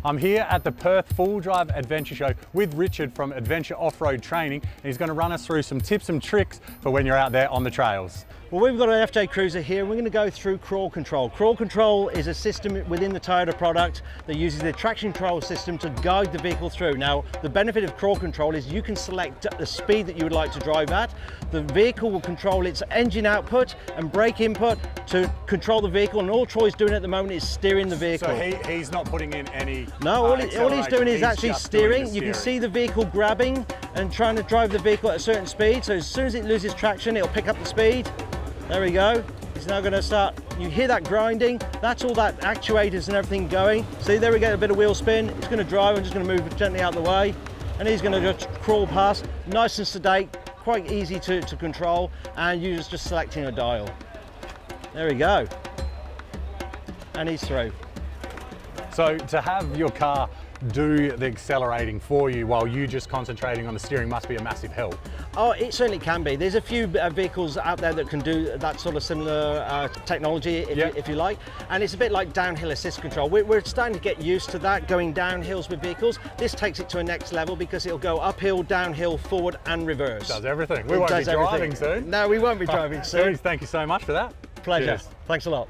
I'm here at the Perth Full Drive Adventure Show with Richard from Adventure Off-Road Training, and he's going to run us through some tips and tricks for when you're out there on the trails. Well, we've got an FJ Cruiser here. We're going to go through crawl control. Crawl control is a system within the Toyota product that uses the traction control system to guide the vehicle through. Now, the benefit of crawl control is you can select the speed that you would like to drive at. The vehicle will control its engine output and brake input to control the vehicle, and all Troy's doing at the moment is steering the vehicle. So he's not putting in any No, all he's doing is actually steering. You can see the vehicle grabbing and trying to drive the vehicle at a certain speed. So as soon as it loses traction, it'll pick up the speed. There we go. He's now going to start. You hear that grinding. That's all that actuators and everything going. See, there we get a bit of wheel spin. It's going to drive. I'm just going to move gently out the way. And he's going to just crawl past. Nice and sedate. Quite easy to control. And you're just selecting a dial. There we go. And he's through. So to have your car do the accelerating for you while you just concentrating on the steering must be a massive help. Oh, it certainly can be. There's a few vehicles out there that can do that sort of similar technology, if you like. And it's a bit like downhill assist control. We're starting to get used to that, going down hills with vehicles. This takes it to a next level because it'll go uphill, downhill, forward and reverse. Does everything. We won't be driving soon. No, we won't be driving soon. Thank you so much for that. Pleasure. Cheers. Thanks a lot.